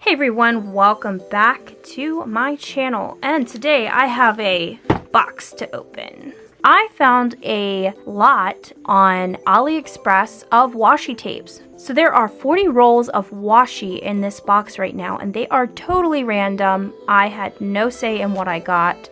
Hey everyone, welcome back to my channel, and today I have a box to open. I found a lot on AliExpress of washi tapes. So there are 40 rolls of washi in this box right now, and they are totally random. I had no say in what I got,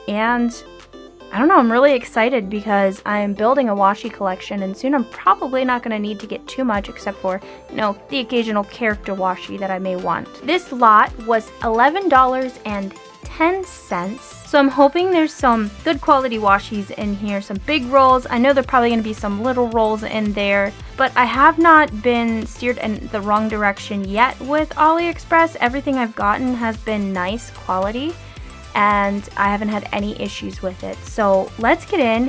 and I don't know, I'm really excited because I'm building a washi collection, and soon I'm probably not going to need to get too much except for, you know, the occasional character washi that I may want. This lot was $11.10, so I'm hoping there's some good quality washis in here, some big rolls. I know there are probably going to be some little rolls in there, but I have not been steered in the wrong direction yet with AliExpress. Everything I've gotten has been nice quality, and I haven't had any issues with it. So let's get in,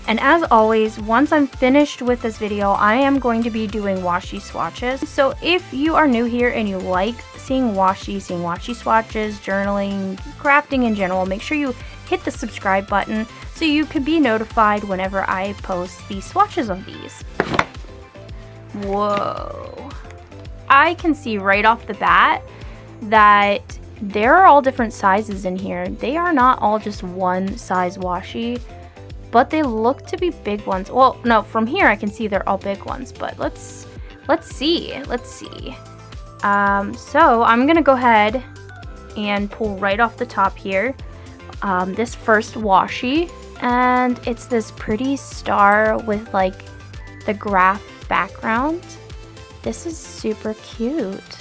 and as always, once I'm finished with this video, I am going to be doing washi swatches. So if you are new here and you like seeing washi swatches, journaling, crafting in general, make sure you hit the subscribe button so you can be notified whenever I post the swatches of these. Whoa. I can see right off the bat that there are all different sizes in here. They are not all just one size washi, but they look to be big ones. Well, no, from here I can see they're all big ones, but let's see. So I'm gonna go ahead and pull right off the top here this first washi, and it's this pretty star with like the graph background. This is super cute,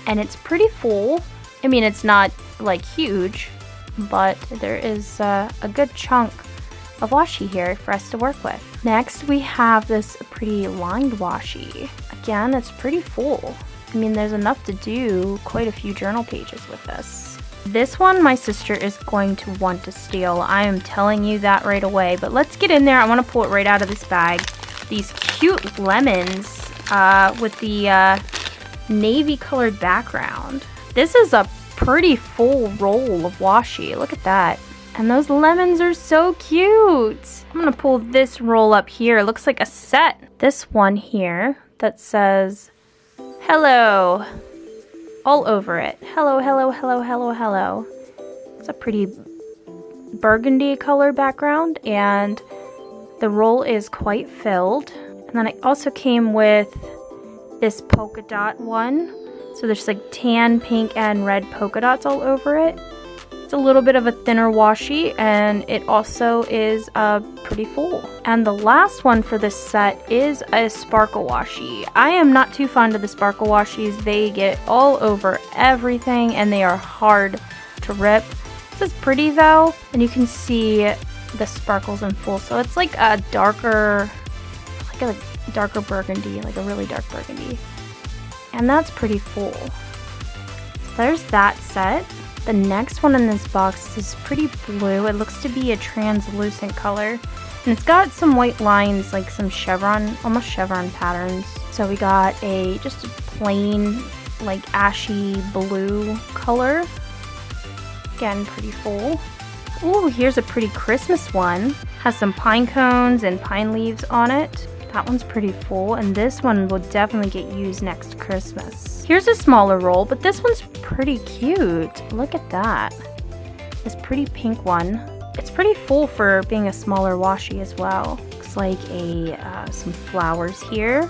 and it's pretty full. I mean, it's not like huge, but there is a good chunk of washi here for us to work with. Next, we have this pretty lined washi. Again, it's pretty full. I mean, there's enough to do quite a few journal pages with this. This one, my sister is going to want to steal. I am telling you that right away, but let's get in there. I want to pull it right out of this bag. These cute lemons with the navy colored background. This is a pretty full roll of washi. Look at that. And those lemons are so cute. I'm gonna pull this roll up here. It looks like a set. This one here that says hello all over it. Hello, hello, hello, hello, hello. It's a pretty burgundy color background, and the roll is quite filled. And then it also came with this polka dot one. So there's like tan, pink, and red polka dots all over it. It's a little bit of a thinner washi, and it also is pretty full. And the last one for this set is a sparkle washi. I am not too fond of the sparkle washis. They get all over everything, and they are hard to rip. This is pretty though, and you can see the sparkles in full. So it's like a darker, like a darker burgundy, like a really dark burgundy. And that's pretty full. So there's that set. The next one in this box is pretty blue. It looks to be a translucent color. And it's got some white lines, like some chevron, almost chevron patterns. So we got just a plain, like ashy blue color. Again, pretty full. Ooh, here's a pretty Christmas one. Has some pine cones and pine leaves on it. That one's pretty full, and this one will definitely get used next Christmas. Here's a smaller roll, but this one's pretty cute. Look at that. This pretty pink one. It's pretty full for being a smaller washi as well. Looks like some flowers here.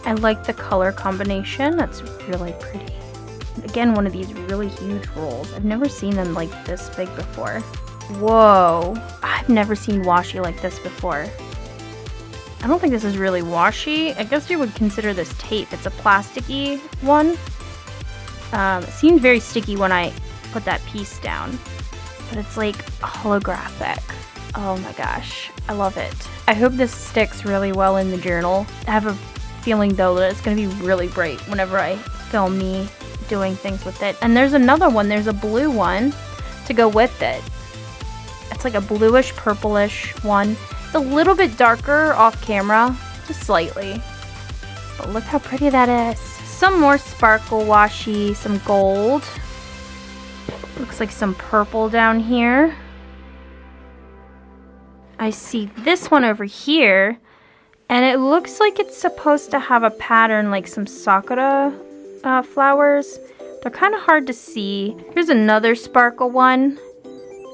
I like the color combination. That's really pretty. Again, one of these really huge rolls. I've never seen them like this big before. Whoa. I've never seen washi like this before. I don't think this is really washi. I guess you would consider this tape. It's a plasticky one. It seemed very sticky when I put that piece down, but it's like holographic. Oh my gosh, I love it. I hope this sticks really well in the journal. I have a feeling though that it's gonna be really bright whenever I film me doing things with it. And there's another one, there's a blue one to go with it. It's like a bluish purplish one. It's a little bit darker off camera, just slightly. But look how pretty that is. Some more sparkle washi, some gold. Looks like some purple down here. I see this one over here, and it looks like it's supposed to have a pattern like some sakura flowers. They're kind of hard to see. Here's another sparkle one.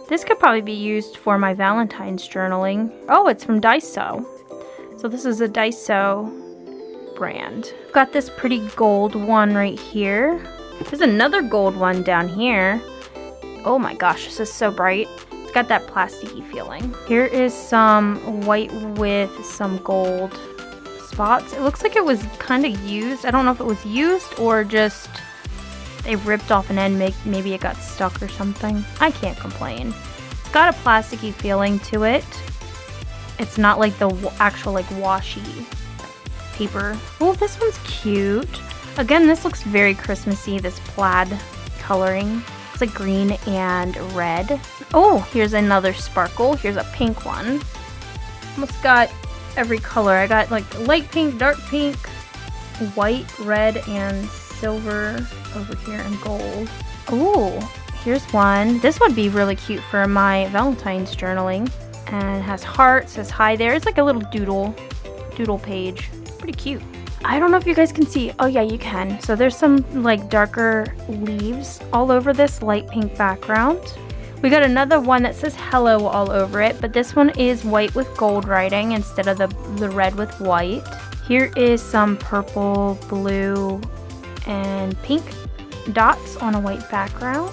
This could probably be used for my Valentine's journaling. Oh, it's from Daiso. So this is a Daiso brand. I've got this pretty gold one right here. There's another gold one down here. Oh my gosh, this is so bright. It's got that plasticky feeling. Here is some white with some gold spots. It looks like it was kind of used. I don't know if it was used or just they ripped off an end, maybe it got stuck or something. I can't complain. It's got a plasticky feeling to it. It's not like the actual like washi paper. Oh, this one's cute. Again, this looks very Christmassy, this plaid coloring. It's like green and red. Oh, here's another sparkle. Here's a pink one. Almost got every color. I got like light pink, dark pink, white, red, and silver over here and gold. Oh, here's one. This would be really cute for my Valentine's journaling. And it has hearts, says hi there. It's like a little doodle page. Pretty cute. I don't know if you guys can see. Oh yeah, you can. So there's some like darker leaves all over this light pink background. We got another one that says hello all over it, but this one is white with gold writing instead of the red with white. Here is some purple, blue, and pink dots on a white background.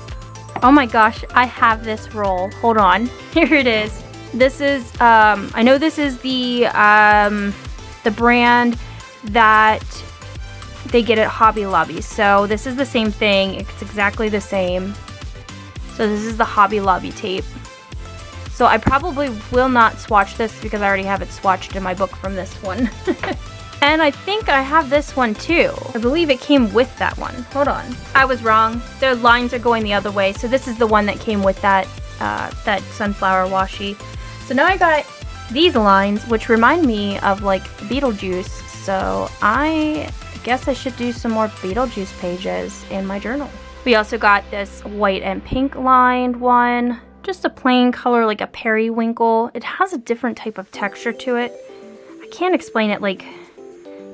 Oh my gosh, I have this roll. Hold on. Here it is. This is, I know this is the brand that they get at Hobby Lobby. So this is the same thing. It's exactly the same. So this is the Hobby Lobby tape. So I probably will not swatch this because I already have it swatched in my book from this one. And I think I have this one too. I believe it came with that one. Hold on. I was wrong. The lines are going the other way. So this is the one that came with that, that sunflower washi. So now I got these lines, which remind me of like Beetlejuice. So I guess I should do some more Beetlejuice pages in my journal. We also got this white and pink lined one. Just a plain color, like a periwinkle. It has a different type of texture to it. I can't explain it. Like,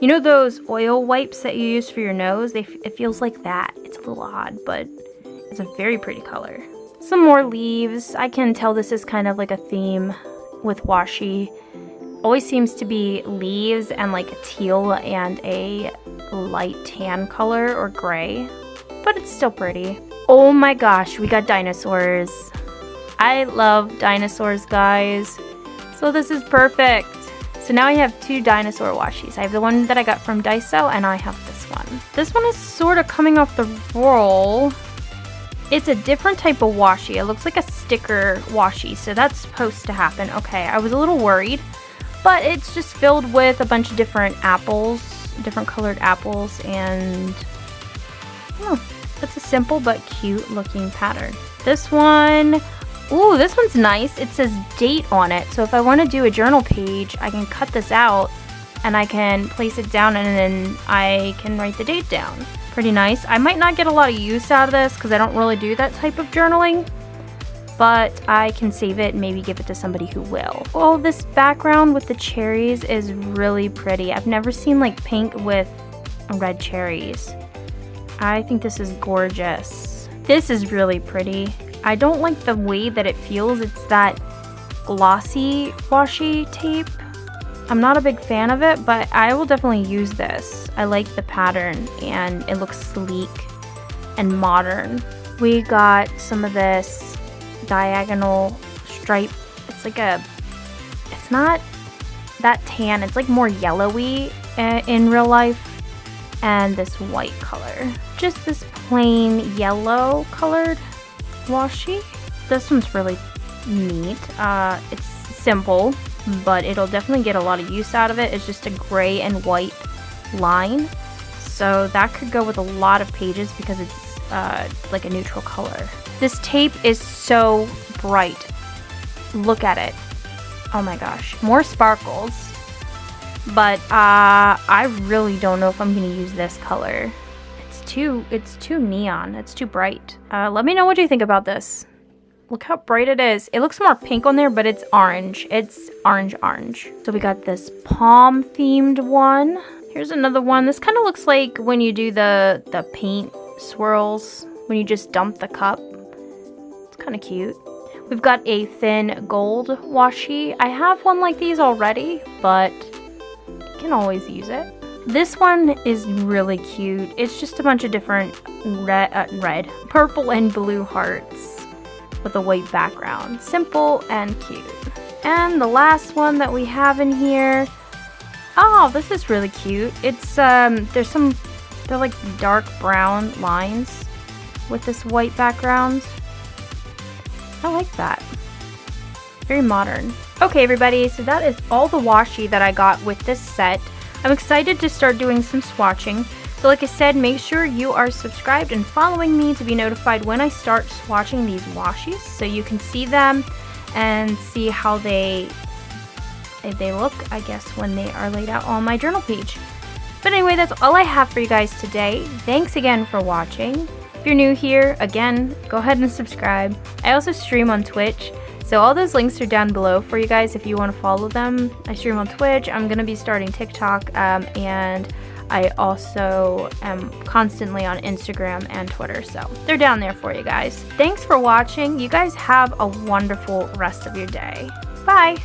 you know those oil wipes that you use for your nose? It feels like that. It's a little odd, but it's a very pretty color. Some more leaves. I can tell this is kind of like a theme with washi. Always seems to be leaves and like a teal and a light tan color or gray, but it's still pretty. Oh my gosh, we got dinosaurs. I love dinosaurs, guys. So this is perfect. So now I have two dinosaur washis. I have the one that I got from Daiso and I have this one. This one is sort of coming off the roll. It's a different type of washi. It looks like a sticker washi, so that's supposed to happen. Okay, I was a little worried, but it's just filled with a bunch of different apples, different colored apples, and it's a simple but cute looking pattern. This one, ooh, this one's nice. It says date on it, so if I want to do a journal page, I can cut this out and I can place it down and then I can write the date down. Pretty nice. I might not get a lot of use out of this because I don't really do that type of journaling, but I can save it and maybe give it to somebody who will. Oh, this background with the cherries is really pretty. I've never seen like pink with red cherries. I think this is gorgeous. This is really pretty. I don't like the way that it feels. It's that glossy washi tape. I'm not a big fan of it, but I will definitely use this. I like the pattern and it looks sleek and modern. We got some of this diagonal stripe. It's like it's not that tan. It's like more yellowy in real life. And this white color. Just this plain yellow colored washi. This one's really neat. It's simple, but it'll definitely get a lot of use out of it. It's just a gray and white line, so that could go with a lot of pages because it's like a neutral color. This tape is so bright. Look at it. Oh my gosh, more sparkles, but I really don't know if I'm gonna use this color. It's too neon. It's too bright. Let me know what you think about this. Look how bright it is. It looks more pink on there, but it's orange. It's orange. So we got this palm themed one. Here's another one. This kind of looks like when you do the paint swirls, when you just dump the cup. It's kind of cute. We've got a thin gold washi. I have one like these already, but you can always use it. This one is really cute. It's just a bunch of different purple and blue hearts with a white background. Simple and cute. And the last one that we have in here. Oh, this is really cute. It's they're like dark brown lines with this white background. I like that. Very modern. Okay, everybody, so that is all the washi that I got with this set. I'm excited to start doing some swatching. So like I said, make sure you are subscribed and following me to be notified when I start swatching these washis, so you can see them and see how they look, I guess, when they are laid out on my journal page. But anyway, that's all I have for you guys today. Thanks again for watching. If you're new here, again, go ahead and subscribe. I also stream on Twitch, so all those links are down below for you guys if you want to follow them. I stream on Twitch. I'm going to be starting TikTok, and I also am constantly on Instagram and Twitter, so they're down there for you guys. Thanks for watching. You guys have a wonderful rest of your day. Bye!